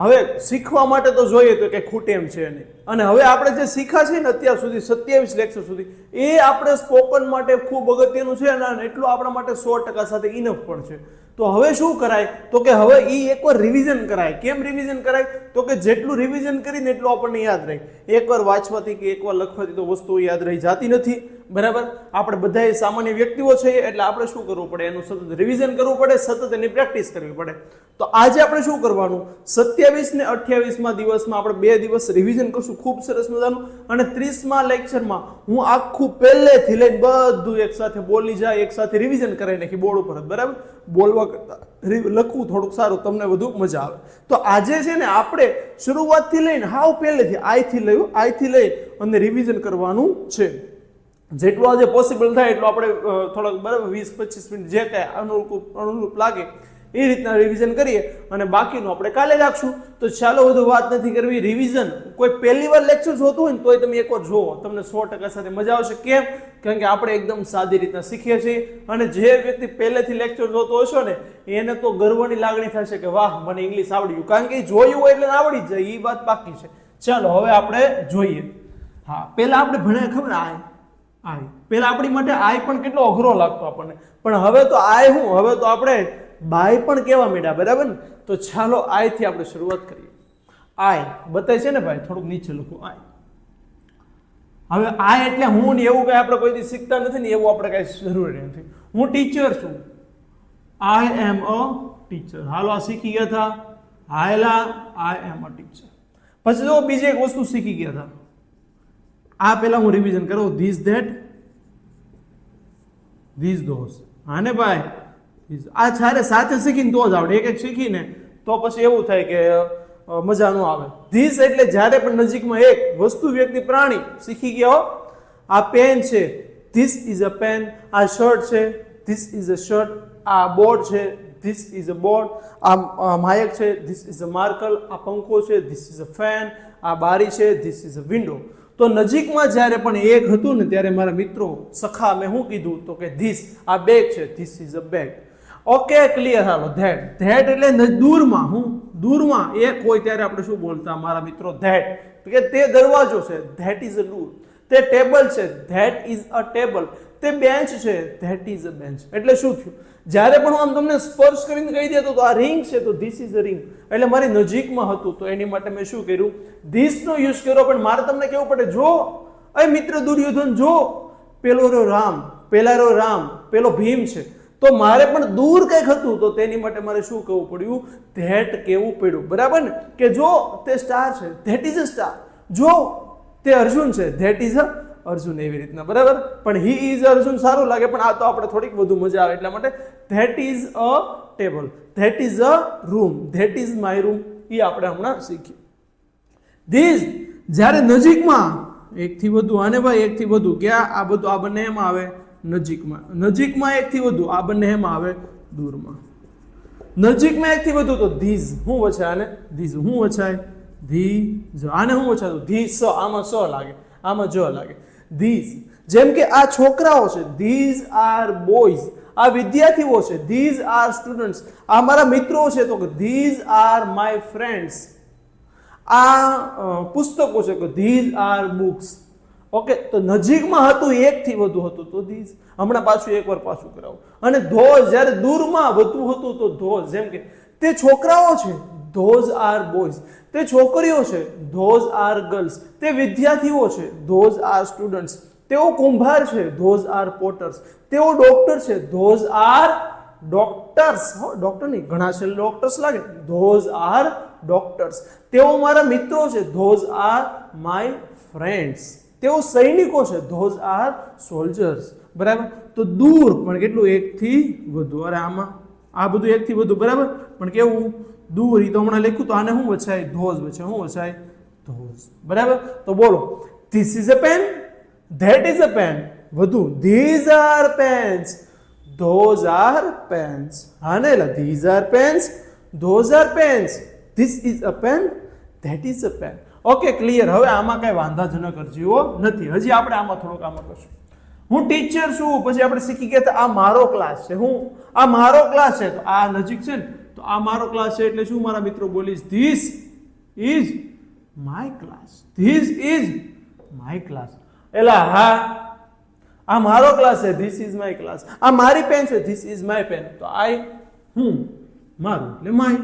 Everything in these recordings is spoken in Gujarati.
હવે શીખવા માટે તો જોઈએ તો કે ખૂટે એમ છે નહીં. અને હવે આપણે જે શીખ્યા છે ને અત્યાર સુધી 27 લેક્ચર સુધી એ આપણે સ્પોકન માટે ખૂબ અગત્યનું છે અને એટલું આપણા માટે 100% સાથે ઇનફ પણ છે. તો હવે શું કરાય તો કે હવે એ એકવાર રિવિઝન કરાય. કેમ રિવિઝન કરાય તો કે જેટલું રિવિઝન કરીને એટલું આપણને યાદ રહે. એકવાર વાંચવાથી કે એકવાર લખવાથી તો વસ્તુઓ યાદ રહી જતી નથી. બરાબર, આપણે બધા સામાન્ય વ્યક્તિઓ છીએ એટલે આપણે શું કરવું પડે, એનું સતત રિવિઝન કરવું પડે, સતત એની પ્રેક્ટિસ કરવી પડે. તો આજે આપણે શું કરવાનું, 27 ને 28મા દિવસમાં આપણે 2 દિવસ રિવિઝન કરશું ખૂબ સરસ મજાનું. અને 30મા લેક્ચરમાં હું આખું પહેલેથી લઈને બધું એક સાથે બોલી જાય, એક સાથે રિવિઝન કરાવી નાખી બોર્ડ ઉપર. બરાબર, બોલવા કરતા લખવું થોડુંક સારું, તમને વધુ મજા આવે. તો આજે છે ને આપણે શરૂઆતથી લઈને હાવ પહેલેથી આઈથી લઈ અને રિવિઝન કરવાનું છે. જેટલું આજે પોસિબલ થાય એટલું આપણે થોડાક બરાબર 20-25 મિનિટ જે કાંઈ અનુરૂપ લાગે એ રીતના રિવિઝન કરીએ અને બાકીનું આપણે કાલે રાખશું. તો ચાલો વધુ વાત નથી કરવી. રિવિઝન કોઈ પહેલી વાર લેક્ચર જોતું હોય ને તોય તમે એકવાર જોવો, તમને 100% સાથે મજા આવશે. કેમ? કારણ કે આપણે એકદમ સાદી રીતના શીખીએ છીએ અને જે વ્યક્તિ પહેલેથી લેક્ચર જોતો હશો ને એને તો ગર્વની લાગણી થશે કે વાહ મને ઇંગ્લિશ આવડી ગયું. કારણ કે જોયું હોય એટલે આવડી જ જાય, એ વાત પાકી છે. ચાલો હવે આપણે જોઈએ. હા, પહેલા આપણે ભણ્યા ખબર આય પહેલા આપણી માટે આય પણ કેટલો અઘરો લાગતો આપણને, પણ હવે તો આય હવે તો આપણે બાય પણ કેવા માંડ્યા. બરાબર ને? તો ચાલો આય થી આપણે શરૂઆત કરીએ. આય બતાય છે ને ભાઈ, થોડુંક નીચે લખો આય. હવે આય એટલે હું ને એવું કઈ આપણે કોઈથી શીખતા નથી ને એવું આપણે કઈ જરૂરી નથી. હું ટીચર છું, આઈ એમ અ ટીચર. હાલો આ શીખી ગયા હતા. હાયલા આઈ એમ અ ટીચર. પછી જો બીજી એક વસ્તુ શીખી ગયા હતા. આ પહેલા હું રિવિઝન કરું. This that, this those. હા ને ભાઈ, આ છારે સાથે શીખીને તો જ આવડે. એક શીખીને તો પછી એવું થાય કે મજા ન આવે. ધીસ એટલે જ્યારે પણ નજીકમાં એક વસ્તુ, વ્યક્તિ, પ્રાણી શીખી ગયા હો. આ પેન છે, ધીસ ઇઝ અ પેન. આ શર્ટ છે, ધીસ ઇઝ અ શર્ટ. આ બોર્ડ છે, ધીસ ઇઝ અ બોર્ડ. આ માયક છે, ધીસ ઇઝ અ માર્કર. આ પંખો છે, ધીસ ઇઝ અ ફેન. આ બારી છે, ધીસ ઇઝ અ વિન્ડો. તો નજીકમાં જ્યારે પણ એક હતું ને ત્યારે મારા મિત્રો સખા મેં શું કીધું તો કે ધીસ, આ બેગ છે, this is a bag. Okay, clear. Hello that. That એટલે દૂરમાં. હું દૂરમાં એક હોય ત્યારે આપણે શું બોલતા મારા મિત્રો? ધેટ. કે તે દરવાજો છે, ધેટ ઇઝ અ ડોર. તે ટેબલ છે, ધેટ ઇઝ અ ટેબલ. તે બેન્ચ છે, ધેટ ઇઝ અ બેન્ચ. એટલે શું થયું? જ્યારે પણ હું આમ તમને સ્પર્શ કરીને કહી દેતો તો આ રિંગ છે તો ધીસ ઇઝ અ રિંગ, એટલે મારી નજીકમાં હતું તો એની માટે મેં શું કર્યું? ધીસ નો યુઝ કર્યો. પણ મારે તમને કેવું પડે, જો અય મિત્ર દુર્યોધન, જો પેલો રો રામ, પેલા રો રામ, પેલો ભીમ છે, તો મારે પણ દૂર કંઈક હતું તો તેની માટે મારે શું કહેવું પડ્યું? ધેટ કહેવું પડ્યું. બરાબર ને? કે જો તે સ્ટાર છે, ધેટ ઇઝ અ સ્ટાર. જો તે અર્જુન છે, ધેટ ઇઝ અ અર્જુન. એવી રીતના. બરાબર? પણ હી ઇઝ અર્જુન સારું લાગે, પણ આ તો આપણે થોડીક વધુ મજા આવે એટલા માટે that is a table, that is a room, that is my room. એ આપણે હમણાં શીખીએ. ધીસ જ્યારે નજીકમાં એકથી વધુ, આને ભાઈ એકથી વધુ ક્યાં? આ બધું આ બંને એમાં આવે નજીકમાં. નજીકમાં એકથી વધુ આ બંને એમાં આવે દૂરમાં. નજીકમાં એકથી વધુ તો ધીસ. શું વચાય આને? ધીસ. શું વચાય? ધીઝ. આને શું વચાતું? ધીસ. આમાં સ લાગે, આમાં જ લાગે. ધીઝ. જેમ કે આ છોકરાઓ છે, ધીઝ આર બોયઝ. આ વિદ્યાર્થીઓ છે, ધીઝ આર સ્ટુડન્ટ્સ. આ મારા મિત્રો છે તો કે ધીઝ આર માય ફ્રેન્ડ્સ. આ પુસ્તકો છે કે ધીઝ આર બુક્સ. ઓકે, તો નજીકમાં હતું એકથી વધુ હતું તો ધીઝ. હમણાં પાછું એકવાર પાછું કરાવું. અને ધોઝ જ્યારે દૂરમાં વધુ હતું તો ધોઝ. જેમ કે તે છોકરાઓ છે, ધોઝ આર બોયઝ. તે છોકરીઓ છે, ધોઝ આર ગર્લ્સ. તે વિદ્યાર્થીઓ છે, ધોઝ આર સ્ટુડન્ટ્સ. તેઓ કુંભાર છે, ધોઝ આર પોટર્સ. તેઓ ડોક્ટર છે, ધોઝ આર ડોક્ટર્સ. ડોક્ટર નહીં, ઘણા છે ડોક્ટર્સ લાગે, ધોઝ આર ડોક્ટર્સ. તેઓ મારા મિત્રો છે, ધોઝ આર માય ફ્રેન્ડ્સ. તેઓ સૈનિકો છે, ધોઝ આર સોલ્જર્સ. બરાબર? તો દૂર પણ કેટલું? એકથી વધુ. અરે આમાં આ બધું એકથી વધુ. બરાબર? પણ કેવું? દૂર. એ તો હમણાં લખ્યું તો આને શું વચાય? ધોઝ વચાય. શું વચાય? ધોઝ. બરાબર? તો બોલો. This is a pen, that is a pen. વધુ. These are pens, those are pens. હા ને? એટલે these are pens, those are pens. This is a pen, that is a pen. Okay, clear. હવે આમાં કઈ વાંધાજનક અરજીઓ નથી. હજી આપણે આમાં થોડુંક આમાં કરશું. હું ટીચર છું, પછી આપણે શીખી ગયા આ મારો ક્લાસ છે. હું આ મારો ક્લાસ છે તો આ નજીક છે ને, તો આ મારો ક્લાસ છે એટલે શું મારા મિત્રો બોલીશ? This is my class. This is my class. એલા હા, આ મારો ક્લાસ છે, ધીસ ઇઝ માય ક્લાસ. આ મારી પેન છે, ધીસ ઇઝ માય પેન. તો આઈ મારું એટલે માય.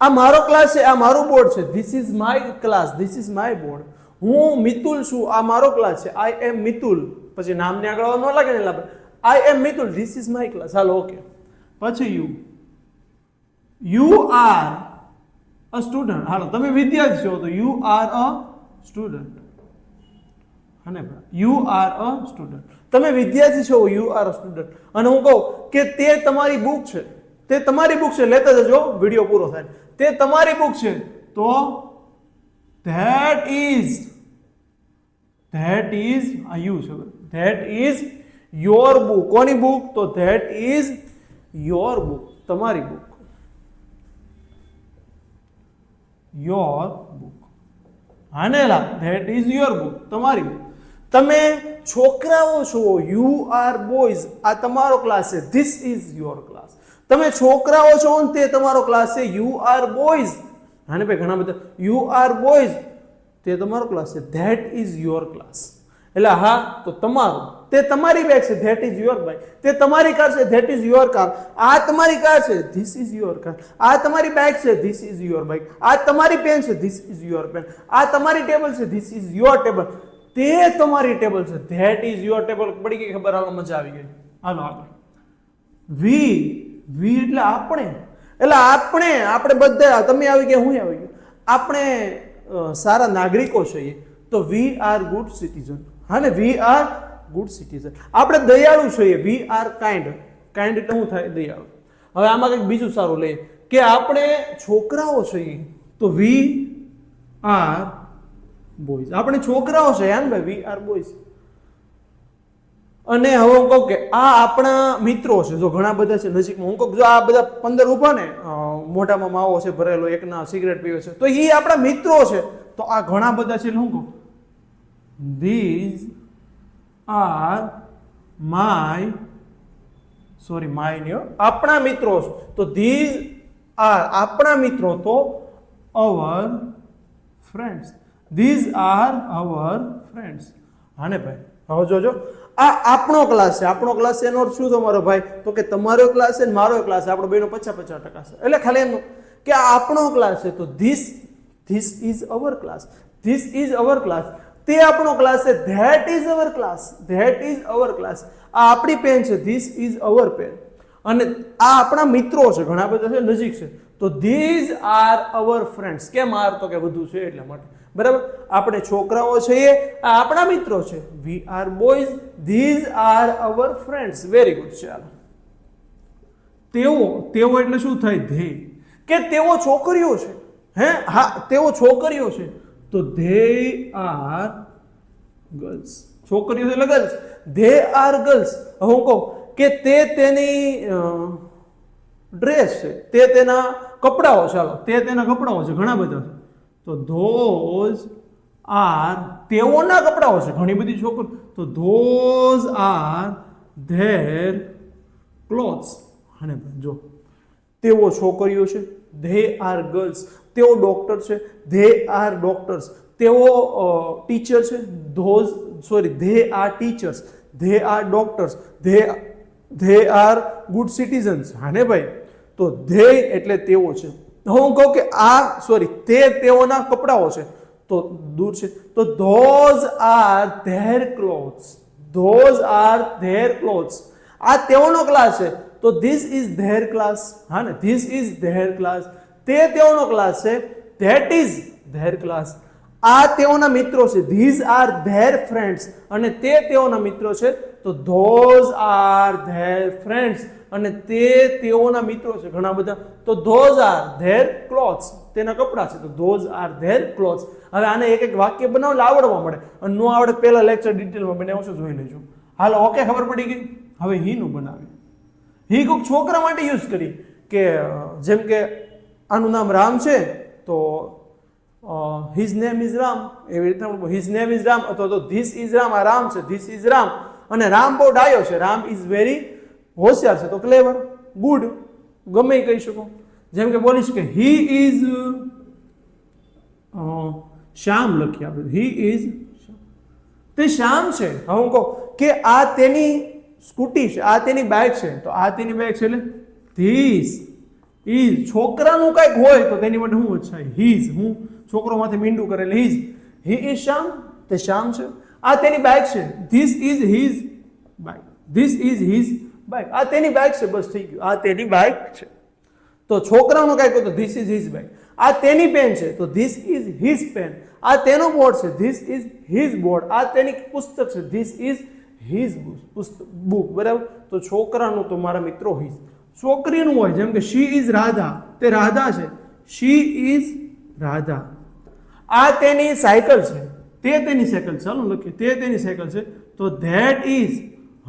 આ મારો ક્લાસ છે, આ મારું બોર્ડ છે, this is my class, this is my board. હું મિતુલ છું, આ મારો ક્લાસ છે, આઈ એમ મિતુલ. પછી નામને આગળ ન લાગે ને લાગે, I am Mitul, this is my class. હાલો ઓકે. પછી યુ આર અ સ્ટુડન્ટ. હાલો તમે વિદ્યાર્થી છો તો યુ આર અ સ્ટુડન્ટ. અને યુ આર અ સ્ટુડન્ટ. તમે વિદ્યાર્થી છો, યુ આર અ સ્ટુડન્ટ. અને હું કહું કે તે તમારી બુક છે, તે તમારી બુક છે, લેતા જજો વિડીયો પૂરો થાય. તે તમારી બુક છે તો ધેટ ઇઝ આ યુ છે, ધેટ ઇઝ યોર બુક. કોની બુક? તો ધેટ ઇઝ યોર બુક, તમારી બુક. Your book. હાનેલા, ધેટ ઇઝ યોર બુક, તમારી બુક. તમે છોકરાઓ છો, યુ આર બોયઝ, આ તમારો ક્લાસ છે, ધીસ ઇઝ યોર ક્લાસ. તમે છોકરાઓ છો ને તે તમારો ક્લાસ છે, યુ આર બોયઝ. હાને ભાઈ ઘણા બધા યુ આર બોયઝ, તે તમારો ક્લાસ છે, ધેટ ઇઝ યોર ક્લાસ. એટલે હા, તો તમારું, તે તમારી બેગ છે, ધેટ ઇઝ યોર બાઇક. તે તમારી કાર છે, ધેટ ઇઝ યોર કાર. આ તમારી કાર છે, ધીસ ઇઝ યોર કાર. આ તમારી બાઇક છે, ધીસ ઇઝ યોર બાઇક. આ તમારી પેન છે, ધીસ ઇઝ યોર પેન. આ તમારી ટેબલ છે, ધીસ ઇઝ યોર ટેબલ. તે તમારી ટેબલ છે, ધેટ ઇઝ યોર ટેબલ. પડી ગઈ ખબર? હાલો મજા આવી ગઈ. હાલો આગળ. વી એટલે આપણે. એટલે આપણે બધા, તમે આવી ગયા, હું આવી ગયો, આપણે સારા નાગરિકો છીએ. તો વી આર ગુડ સિટીઝન. હા ને, વી આર ગુડ સિટીઝન. આપણે દયાળુ છીએ, વી આર કાઇન્ડ. કાઇન્ડ એટલે શું થાય? દયાળુ. હવે આમાં કંઈક બીજું સારું લઈએ કે આપણે છોકરાઓ છીએ તો વી આર બોયઝ. આપણે છોકરાઓ છે યાર ભાઈ, વી આર બોયઝ. અને હવે હું કહું કે આ આપણા મિત્રો છે, જો ઘણા બધા છે નજીકમાં, હું કહું જો આ બધા 15 ઊભા ને, મોઢામાં માવો છે ભરેલો, એકના સિગરેટ પીવે છે, તો એ આપણા મિત્રો છે. તો આ ઘણા બધા છે એટલે હું કહું these are my, sorry my નહીં, આપણા મિત્રો છે. તો ધીઝ આર આપણા મિત્રો, તો અવર friends. These are our friends. હા ને ભાઈ, હવે જોજો, આ આપણો ક્લાસ છે. આપણો ક્લાસ એનો અર્થ શું તમારો ભાઈ? તો કે તમારો ક્લાસ છે ને મારો ક્લાસ છે, આપણો બેનો 50-50% છે. એટલે ખાલી એમ કે આ આપણો ક્લાસ છે, તો this is our class. This is our class. તે આપણો ક્લાસ છે, that is our class. That is our class. આ આપણી પેન છે, ધીસ ઇઝ અવર પેન. અને આ આપણા મિત્રો છે, ઘણા બધા છે, નજીક છે, તો ધીઝ આર અવર ફ્રેન્ડ્સ. કેમ આર? તો કે બધું છે એટલા માટે. બરાબર. આપણે છોકરાઓ છીએ, આ આપણા મિત્રો છે, we are boys, these are our friends. Very good. ચાલો, તેઓ એટલે શું થાય? ધે. કે તેઓ છોકરીઓ છે. હે, હા, તેઓ છોકરીઓ છે, તો ધે આર ગર્લ્સ. છોકરીઓ એટલે ગર્લ્સ, ધે આર ગર્લ્સ. હવે હું કહું કે તે તેની ડ્રેસ છે, તે તેના કપડાઓ. ચાલો, તે તેના કપડાઓ છે, ઘણા બધા છે, તો ધોઝ આર તેઓના કપડાઓ છે, ઘણી બધી છોકરી, તો ધોઝ આર ધેર ક્લોથ્સ. અને જો તેઓ છોકરીઓ છે, ધે આર ગર્લ્સ. તેઓ ડોક્ટર છે, ધે આર ડોક્ટર્સ. તેઓ ટીચર છે, they are teachers. They are doctors. They are good citizens. હા ને ભાઈ, તો ધે એટલે તેઓ છે. હું કહું કે તેઓના કપડાઓ છે, તો દૂર છે, તો those are there clothes. Those are there clothes. આ તેઓનો ક્લાસ છે, તો ધીસ ઇઝ ધેર ક્લાસ. હા ને, ધીસ ઇઝ ધેર ક્લાસ. તે તેઓનો ક્લાસ છે, ધેટ ઇઝ ધેર ક્લાસ. આ તેઓના મિત્રો છે, ધીઝ આર ધેર ફ્રેન્ડ્સ. અને તે તેઓના મિત્રો છે, તો ધોઝ આર ધેર ફ્રેન્ડ્સ. અને તેઓના મિત્રો છે ઘણા બધા, તો ધોઝ આર ધેર ક્લોથ્સ. તેના કપડા છે, તો ધોઝ આર ધેર ક્લોથ્સ. હવે આને એક વાક્ય બનાવવા આવડવા મળે, અને નો આવડે પહેલા લેક્ચર ડિટેલમાં બનાવશું, જોઈ લેજો. હાલો ઓકે, ખબર પડી ગઈ. હવે હીનું બનાવી. હી કોઈક છોકરા માટે યુઝ કરી, કે જેમ કે આનું નામ રામ છે, તો હિઝ નેમ ઇઝ રામ. એવી રીતે હિઝ નેમ ઇઝ રામ, અથવા તો ધીસ ઇઝ રામ. આ રામ છે, ધીસ ઇઝ રામ. અને રામ બહુ ડાયો છે, રામ ઇઝ વેરી હોશિયાર છે, તો ક્લેવર, ગુડ, ગમે એ કહી શકો. જેમ કે બોલીશ કે હી ઇઝ શ્યામ લખીએ આપણે, હી ઇઝ તે શ્યામ છે. હવે હું કહું કે આ તેની સ્કૂટી છે, આ તેની બાઇક છે, તો આ તેની બાઇક છે એટલે ધીસ ઇઝ. છોકરાનું કંઈક હોય તો તેની માટે હું છે હીઝ. હું છોકરો માથે મીંડું કરે એટલે હીઝ. હી ઇઝ શ્યામ, તે શ્યામ છે. આ તેની બાઇક છે, this is his bike. This is his bike. આ તેની બાઇક છે, બસ થઈ ગયું, આ તેની બાઇક છે. તો છોકરાનું કંઈક હોય તો ધીસ ઇઝ હીઝ બાઇક. આ તેની પેન છે તો ધીસ ઇઝ હીઝ પેન. આ તેનો બોર્ડ છે, ધીસ ઇઝ હીઝ બોર્ડ. આ તેની પુસ્તક છે, ધીસ ઇઝ હીઝ પુસ્તક બુક. બરાબર. તો છોકરાનું તો મારા મિત્રો હીઝ. છોકરીનું હોય જેમ કે શી ઇઝ રાધા, તે રાધા છે, શી ઇઝ રાધા. આ તેની સાયકલ છે, તે તેની સાયકલ છે. ચાલો લખીએ, તે તેની સાયકલ છે તો ધેટ ઇઝ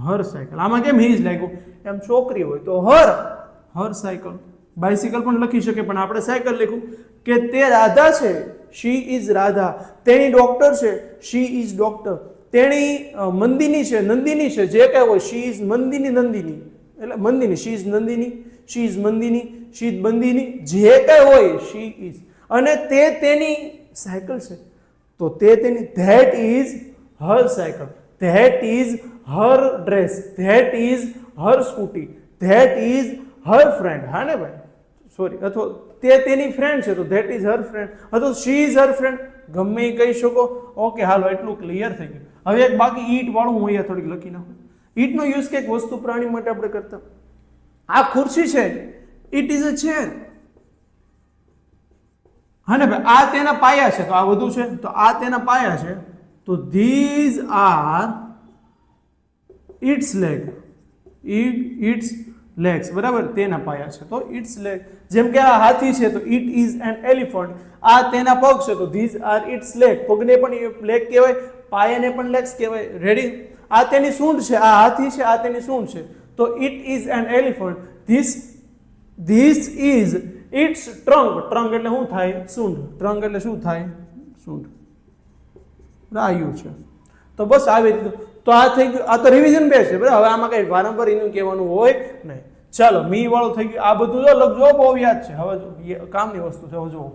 હર સાયકલ. આમાં કેમ હીઝ લાગ્યું? એમ છોકરી હોય તો હર સાયકલ. બાઇસિકલ પણ લખી શકે પણ આપણે સાયકલ લખ્યું કે તે રાધા છે, શી ઇઝ રાધા. તેની ડોક્ટર છે, શી ઇઝ ડોક્ટર. તેણી મંદિની છે, નંદિની છે, જે કઈ હોય, શી ઇઝ મંદિની નંદિની એટલે Mandini, she is Nandini, she is Mandini, she is Bandini, જે કઈ હોય શી ઇઝ. અને તે તેની સાયકલ છે તો તે તેની that is her cycle, that is her dress, that is her scooty, that is her friend. હા ને ભાઈ, સોરી. અથવા તે તેની ફ્રેન્ડ છે તો ધેટ ઇઝ હર ફ્રેન્ડ, અથવા શી ઇઝ હર ફ્રેન્ડ, ગમે એ કહી શકો. ઓકે, હાલો એટલું ક્લિયર થઈ ગયું. હવે એક બાકી ઈટ વાળું હું અહીંયા થોડીક લખી નાખું. ઈટનો યુઝ કંઈક વસ્તુ પ્રાણી માટે આપણે કરતા. આ ખુરશી છે, ઇટ ઇઝ અ ચેર. હા ને ભાઈ, આ તેના પાયા છે તો આ વધુ છે તો આ તેના પાયા છે તો these are it's leg. It's legs. બરાબર, તેના પાયા છે તો ઇટ્સ લેગ. જેમ કે આ હાથી છે તો ઇટ ઇઝ એન એલિફન્ટ. આ તેના પગ છે તો ધીઝ આર ઇટ્સ લેગ. પગને પણ લેગ કહેવાય, પાયાને પણ લેગ્સ કહેવાય. રેડી. આ તેની સૂંઢ છે, આ હાથી છે, આ તેની સૂંઢ છે તો it is an elephant. This is its trunk. Trunk એટલે શું થાય? સૂંઢ. ટ્રંક એટલે શું થાય? સૂંઢ. રાયું છે. તો બસ આવી રીતે. તો આ થઈ ગયું. આ તો રિવિઝન બેઝ છે. બરાબર. હવે આમાં કઈ વારંવાર એનું કહેવાનું હોય નહીં. ચાલો, મી વાળું થઈ ગયું. આ બધું જો લખજો, બહુ યાદ છે. હવે કામની વસ્તુ છે. હવે જુઓ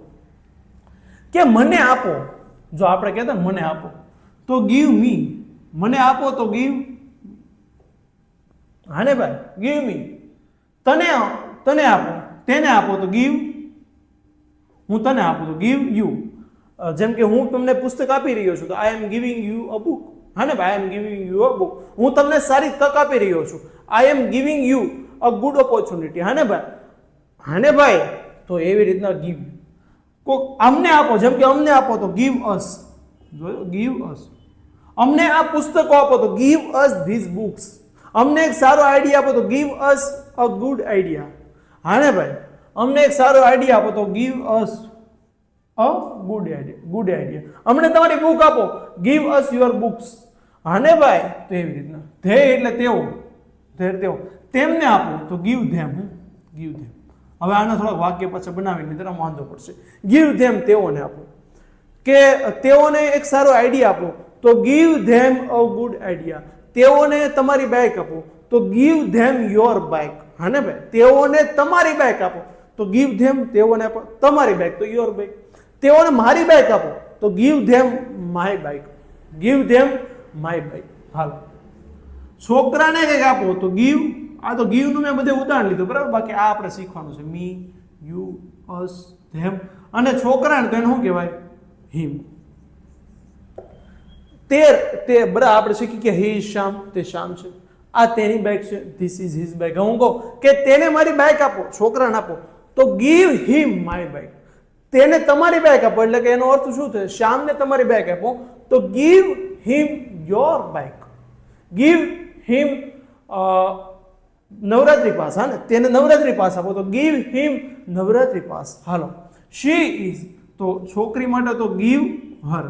કે મને આપો. જો આપણે કહેતા મને આપો તો ગીવ મી. મને આપો તો ગીવ. હા ને ભાઈ, ગીવ મી. તને આપો, તેને આપો તો ગીવ. હું તને આપું તો ગીવ યુ. જેમ કે હું તમને પુસ્તક આપી રહ્યો છું તો I am giving you a book. હા ને ભાઈ, I am giving you a book. હું તમને સારી તક આપી રહ્યો છું. I am giving you a good opportunity. હા ને ભાઈ, હા ને ભાઈ. તો એવી રીતના ગીવ. કોક અમને આપો, જેમ કે અમને આપો તો ગીવ અસ. જોયો, ગીવ અસ. અમને આ પુસ્તકો આપો તો ગીવ અસ ધીઝ બુક્સ. અમને એક સારો આઈડિયા આપો તો give us a good idea. હા ને ભાઈ, અમને એક સારો આઈડિયા આપો તો give us a good idea. અમને તમારી બુક આપો, ગીવ અસ યોર બુક્સ. હા ને ભાઈ. તો એવી રીતના ધે એટલે તેઓ, તેઓ. તેમને આપો તો ગીવ ધેમ. ગીવ ધેમ. હવે આના થોડા વાક્ય પાછા બનાવીને તરફ વાંધો પડશે. ગીવ ધેમ, તેઓને આપો. કે તેઓને એક સારો આઈડિયા આપો તો give them a good idea. તેઓને તમારી બાઇક આપો તો ગીવ ધેમ યોર બાઇક. હા ને ભાઈ, તેઓને તમારી બાઇક આપો તો ગીવ ધેમ, તેઓને આપો તમારી બાઇક તો યોર બાઇક. તેઓને મારી બાઇક આપો તો give them my bike. Give them my bike. હાલો, છોકરાને કંઈક આપો તો ગીવ. આ તો ગીવનું મેં બધે ઉદાહરણ લીધું. બરાબર. બાકી આ આપણે શીખવાનું છે. મી, યુ, અસ, ધેમ. અને છોકરાને તો એને શું કહેવાય? હિમ. તે બરાબર આપણે શીખી કે હી ઇઝ શ્યામ, તે શ્યામ છે. આ તેની બાઇક છે, ધીસ ઇઝ હિઝ બાઇક. હું કહું કે તેને મારી બાઇક આપો, છોકરાને આપો તો ગીવ હિમ માય બાઇક. તેને તમારી બાઇક આપો એટલે કે એનો અર્થ શું થયો? શ્યામને તમારી બાઇક આપો તો give him your bike. Give him Navratri pass. હા ને, તેને નવરાત્રી પાસ આપો તો ગીવ હિમ નવરાત્રી પાસ. હાલો, શી ઇઝ તો છોકરી માટે તો ગીવ હર.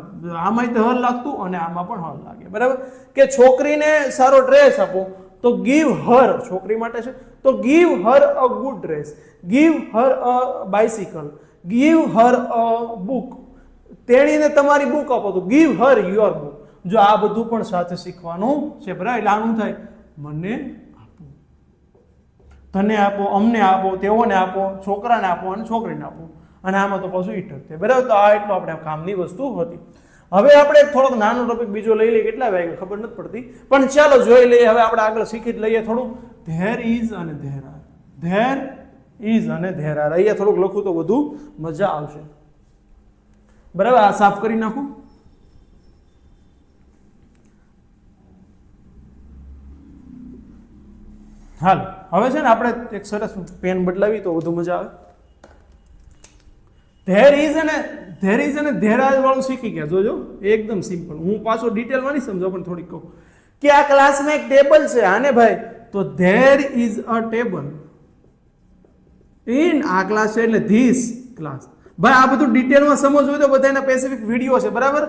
આમાં તો હર લાગતું અને આમાં પણ હર લાગે. બરાબર. કે છોકરીને સારો ડ્રેસ આપો તો ગીવ હર. છોકરી માટે છે તો give Har a good dress. Give Har a bicycle. Give Har a book. તેણીને તમારી બુક આપો તો ગીવ હર યોર બુક. જો આ બધું પણ સાથે શીખવાનું છે. બરાબર. એટલે આનું થાય મને આપો. તને આપો, અમને આપો, તેઓને આપો, છોકરાને આપો અને છોકરીને આપો. અને આમાં તો પાછું ઈટ જ છે, બરાબર. તો આ એટલો આપણે કામની વસ્તુ હતી. હવે આપણે થોડોક નાનો ટોપિક બીજો લઈ લઈએ. કેટલા વાગ્યા ખબર નથી પડતી, પણ ચાલો જોઈ લઈએ. હવે આપણે આગળ શીખી જ લઈએ થોડું. ધેર ઇઝ અને ધેર આર, ધેર ઇઝ અને ધેર આર. અહીંયા થોડુંક લખું તો વધુ મજા આવશે, બરાબર. આ સાફ કરી નાખું. હાલ હવે છે ને આપણે એક સરસ પેન બદલાવી તો વધુ મજા આવે. ધેર ઇઝ અને ધેર આર વાળું શીખી ગયા. જોજો એકદમ સિમ્પલ. હું પાછો ડિટેલમાં નહીં સમજો પણ થોડીક કહું કે આ ક્લાસમાં એક ટેબલ છે. આને ભાઈ તો there is a table in આ ક્લાસ છે એટલે ધીસ ક્લાસ. ભાઈ આ બધું ડિટેલમાં સમજવું હોય તો બધાના સ્પેસિફિક વિડીયો છે, બરાબર.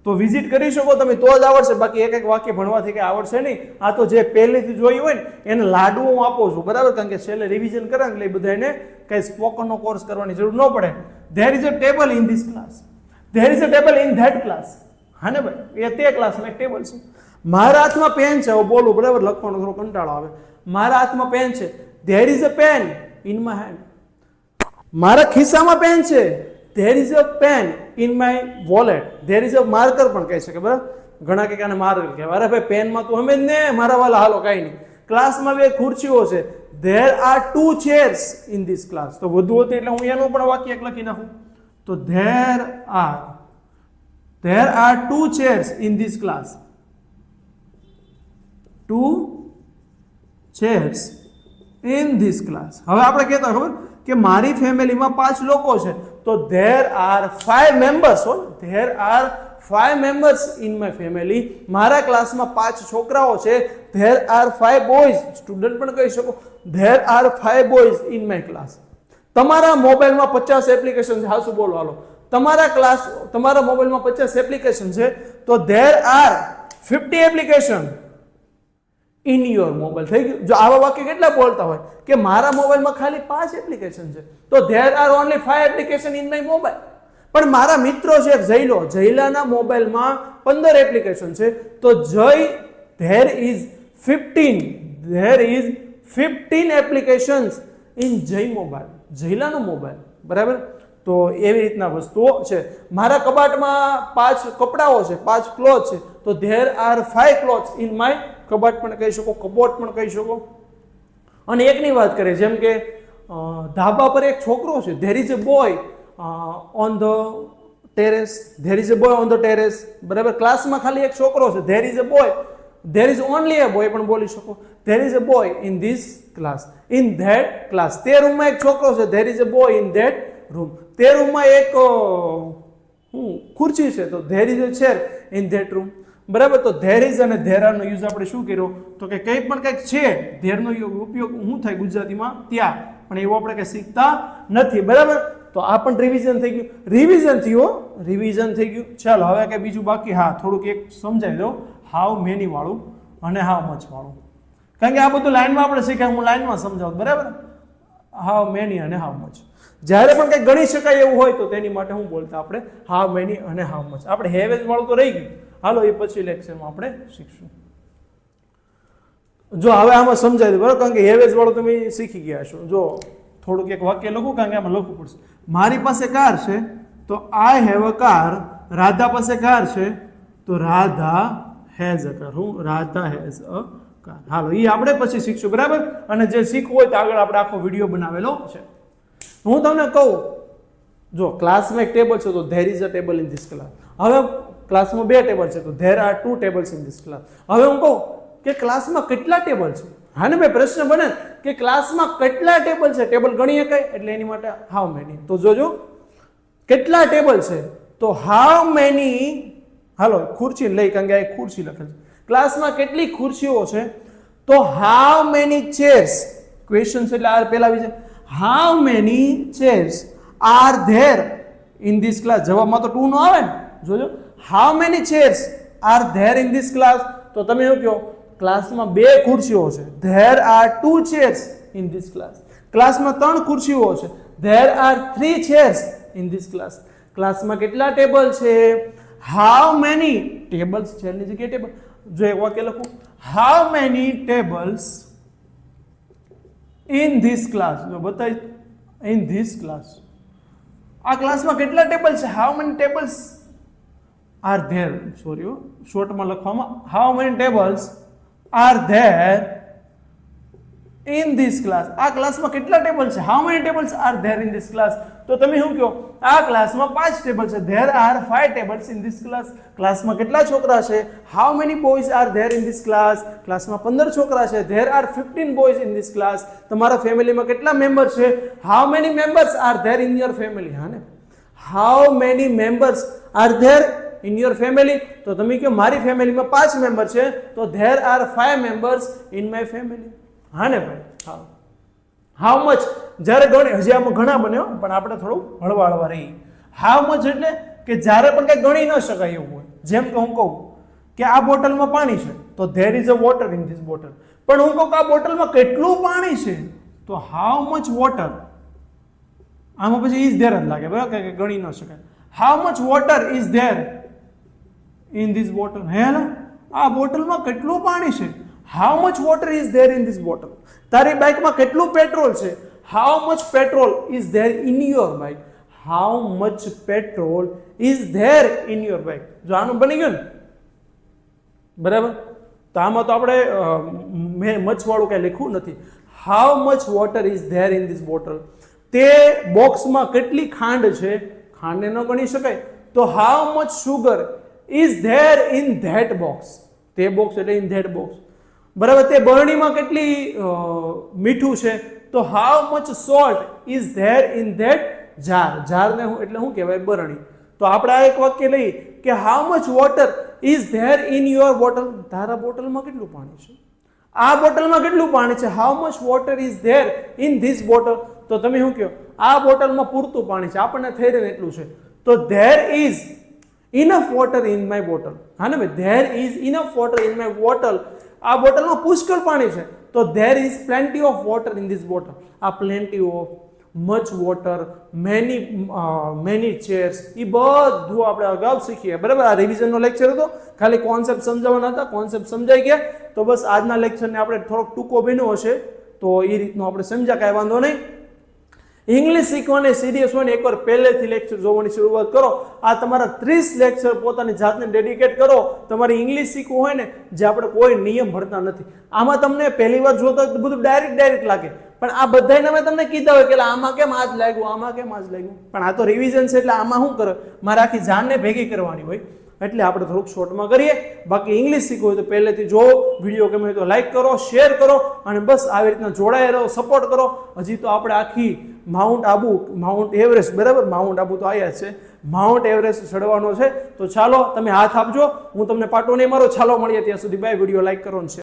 તો વિઝિટ કરી શકો તમે તો જ આવડશે. બાકી એક એક વાક્ય ભણવાથી કંઈ આવડશે નહીં. આ તો જે પહેલેથી જોયું હોય ને એને લાડુ હું આપું છું, બરાબર. કારણ કે છેલ્લે રિવિઝન કરે એટલે બધા એને કંઈ સ્પોકનનો કોર્સ કરવાની જરૂર ન પડે. There is a table in this class, there is a table in that class. હા ને ભાઈ, એ તે ક્લાસમાં એક ટેબલ છે. મારા હાથમાં પેન છે. હવે બોલું, બરાબર. લખવાનો થોડો કંટાળો આવે. મારા હાથમાં પેન છે. There is a pen in my hand. મારા ખિસ્સામાં પેન છે. There is a pen in my wallet. There is a marker પણ કહી શકે, બરાબર. ઘણા કે માર્કર કહેવાય. અરે ભાઈ પેનમાં તું હમે જ ને મારા વાલા, હાલો કાંઈ નહીં. ક્લાસમાં બે ખુરશીઓ છે. There R 2 chairs in this class. તો વધુ હતું એટલે હું એનું પણ વાક્ય એક લખી નાખું. તો there are 2 chairs in this class. 2 chairs in this class. હવે આપણે કહેતા ખબર કે મારી ફેમિલીમાં 5 લોકો છે. તો there are 5 members. There are 5 members in my family. મારા ક્લાસમાં 5 છોકરાઓ છે. There are 5 boys. સ્ટુડન્ટ પણ કહી શકો. There are 5 boys in my class. તમારા મોબાઈલમાં 50 એપ્લિકેશન છે. હાસુ બોલો હાલો. તમારા મોબાઈલમાં 50 એપ્લિકેશન છે. તો there are 50 application in your mobile. થઈ ગયું. જો આવા વાક્ય કેટલા બોલતા હોય કે મારા મોબાઈલમાં ખાલી 5 એપ્લિકેશન છે. તો there are only 5 application in my mobile. પણ મારા મિત્રો છે જયલાના મોબાઈલમાં 15 એપ્લિકેશન છે. તો ધેર ઇઝ 15 એપ્લિકેશન્સ ઇન જય મોબાઈલ. જયલાનો મોબાઈલ, બરાબર. તો એવી રીતના વસ્તુઓ છે. મારા કબાટમાં 5 કપડાઓ છે, 5 ક્લોથ છે. તો there are 5 clothes in my કબાટ પણ કહી શકો, કબોટ પણ કહી શકો. અને એકની વાત કરીએ, જેમ કે ધાબા પર એક છોકરો છે. There is a boy on the terrace. There is a boy on the terrace, બરાબર. ક્લાસમાં ખાલી એક છોકરો છે. There is a boy. There is only a boy પણ બોલી શકો. There is a boy in this class, in that class. તે રૂમમાં એક છોકરો છે. There is a boy in that room. તે રૂમમાં એક ખુરશી છે. તો there is a chair in that room, બરાબર. તો ધેર ઇઝ અને ધેર આરનો યુઝ આપણે શું કર્યો તો કે કંઈ પણ કંઈક છે ધેરનો ઉપયોગ શું થાય ગુજરાતીમાં ત્યાં, પણ એવો આપણે કંઈ શીખતા નથી, બરાબર. તો આ પણ રિવિઝન થઈ ગયું. રિવિઝન થઈ ગયું. ચાલો હવે કંઈ બીજું બાકી. હા, થોડુંક એક સમજાવી દો. હાઉ મેની વાળું અને હાઉ મચ વાળું. કારણ કે આ બધું લાઈનમાં આપણે શીખ્યા. હું લાઈનમાં સમજાવું, બરાબર. હાઉ મેની અને હાઉ મચ. જ્યારે પણ કંઈક ગણી શકાય એવું હોય તો તેની માટે હું બોલતા આપણે હાઉ મેની અને હાઉ મચ. આપણે હેવેજ વાળું તો રહી ગયું. હાલો એ પછી લેક્ચરમાં આપણે શીખશું. જો હવે આમાં સમજાય દે, બરાબર. કારણ કે હેવેજ વાળું તમે શીખી ગયા છો. જો થોડુંક એક વાક્ય લખું, કારણ કે આમાં લખવું પડશે. મારી પાસે કાર છે તો I have a car. Radha પાસે કાર છે તો રાધા હેઝ અ કાર. હું રાધા હેઝ અ કાર. હાલો એ આપણે પછી શીખશું, બરાબર. અને જે શીખવું હોય તો આગળ આપણે આખો વિડીયો બનાવેલો છે. હું તમને કહું, જો ક્લાસમાં એક ટેબલ છે તો there is a table in this class. હવે ક્લાસમાં 2 ટેબલ છે તો there are 2 tables in this class. હવે હું કહું કે ક્લાસમાં કેટલા ટેબલ છે. હા ને ભાઈ, પ્રશ્ન બને કે ક્લાસમાં કેટલા ટેબલ છે. ટેબલ ગણી શકાય એટલે એની માટે હાઉ મેની. તો જોજો કેટલા ટેબલ છે તો હાઉ મેની. હાલો ખુરશી લઈ, કારણ કે આ ખુરશી લખેલ છે. ક્લાસમાં કેટલી ખુરશીઓ છે તો હાઉ મેની ચેર્સ. ક્વેશ્ચન એટલે આર પહેલા આવી જાય. How many chairs R there in this class. જવાબમાં તો 2 નો આવે ને. જોજો how many chairs R there in this class. તો તમે એવું કહો ક્લાસમાં 2 ખુરશીઓ છે. There R 2 chairs in this class. ક્લાસમાં 3 ખુરશીઓ છે. There R 3 chairs in this class. ક્લાસમાં કેટલા ટેબલ છે. હાઉ મેની ટેબલ્સ છે એની જગ્યાએ ટેબલ. જો એક વાક્ય લખું, how many tables in this class, જો બતાવી, ઇન ધીસ ક્લાસ, આ ક્લાસમાં કેટલા ટેબલ છે, how many tables are there, sorry શોર્ટમાં લખવામાં, how many tables are there in this class, આ ક્લાસમાં કેટલા ટેબલ છે, how many tables are there in this class. તો તમે શું કહો, આ ક્લાસમાં 5 ટેબલ છે, there are 5 tables in this class. ક્લાસમાં કેટલા છોકરા છે, how many boys are there in this class, ક્લાસમાં 15 છોકરા છે, there are 15 boys in this class. તમારા ફેમિલીમાં કેટલા મેમ્બર છે, how many members R there in your family. હા ને, how many members R there in your family. તો તમે કહો મારી ફેમિલીમાં 5 મેમ્બર છે, તો there are 5 members in my family. હા ને ભાઈ, હા. હાઉ મચ, જ્યારે ગણી, હજી આમાં ઘણા બન્યો પણ આપણે થોડું હળવા હળવા રહીએ. હાઉ મચ એટલે કે જ્યારે પણ કંઈ ગણી ન શકાય એવું હોય. જેમ કે હું કહું કે આ બોટલમાં પાણી છે, તો there is a water in this bottle. પણ હું કહું કે આ બોટલમાં કેટલું પાણી છે, તો હાઉ મચ વોટર. આમાં પછી ઇઝ ધેર જ લાગે, બરાબર, કે ગણી ન શકાય. How much water is there in this bottle. હે ને, આ બોટલમાં કેટલું પાણી છે, how much water is there in this bottle. તારી બાઇકમાં કેટલું પેટ્રોલ છે, how much petrol is there in your bike. How much petrol is there in your bike. જો આનું બની ગયું ને, બરાબર, તો આમાં તો આપણે મેં મચવાળું કંઈ લખ્યું નથી. How much water is there in this bottle. તે બોક્સમાં કેટલી ખાંડ છે, ખાંડને ન ગણી શકાય, તો how much sugar is there in that box. તે બોક્સ એટલે ઇન ધેટ બોક્સ, બરાબર. તે બરણીમાં કેટલી મીઠું છે, તો how much salt is there in that jar. જારને એટલે શું કહેવાય, બરણી. તો આપણે આ એક વાક્ય લઈએ કે how much water is there in your bottle. તારા બોટલમાં કેટલું પાણી છે, આ બોટલમાં કેટલું પાણી છે, how much water is there in this bottle. તો તમે શું કહો, આ બોટલમાં પૂરતું પાણી છે, આપણને થઈ રહે એટલું છે, તો there is enough water in my bottle. હા ને ભાઈ, there is enough water in my bottle. આ બોટલમાં પુષ્કળ પાણી છે, તો there is plenty of water in this bottle. આ plenty of, much water, many chairs, એ બધું આપણે અગાઉ શીખીએ, બરાબર. આ રિવિઝનનો લેક્ચર હતો, ખાલી કોન્સેપ્ટ સમજાવવાના હતા. કોન્સેપ્ટ સમજાઈ ગયા તો બસ આજના લેક્ચરને આપણે થોડોક ટૂંકો બન્યો હશે, તો એ રીતનું આપણે સમજ્યા, કાંઈ વાંધો નહીં. ઇંગ્લિશ શીખવાને સિરિયસ હોય ને એકવાર પહેલેથી લેક્ચર જોવાની શરૂઆત કરો. આ તમારા 30 લેક્ચર પોતાની જાતને ડેડિકેટ કરો. તમારે ઇંગ્લિશ શીખવું હોય ને, જે આપણે કોઈ નિયમ ભરતા નથી. આમાં તમને પહેલી વાર જોતા હોય તો બધું ડાયરેક્ટ લાગે, પણ આ બધાને મેં તમને કીધા હોય કે આમાં કેમ આ જ લાગ્યું, આમાં કેમ આ જ લાગ્યું, પણ આ તો રિવિઝન છે, એટલે આમાં શું કરે, મારે આખી જાનને ભેગી કરવાની હોય, એટલે આપણે થોડુંક શોર્ટમાં કરીએ. બાકી ઇંગ્લિશ શીખવું હોય તો પહેલેથી જો વિડીયો ગમે તો લાઈક કરો, શેર કરો, અને બસ આવી રીતના જોડાયા રહો, સપોર્ટ કરો. હજી તો આપણે આખી માઉન્ટ આબુ, માઉન્ટ એવરેસ્ટ, બરાબર, માઉન્ટ આબુ તો આવ્યા છે, માઉન્ટ એવરેસ્ટ ચડવાનો છે. તો ચાલો તમે હાથ આપજો, હું તમને પાટો નહીં મારો. ચાલો મળીએ, ત્યાં સુધી બાય. વિડીયો લાઈક કરો ને શેર.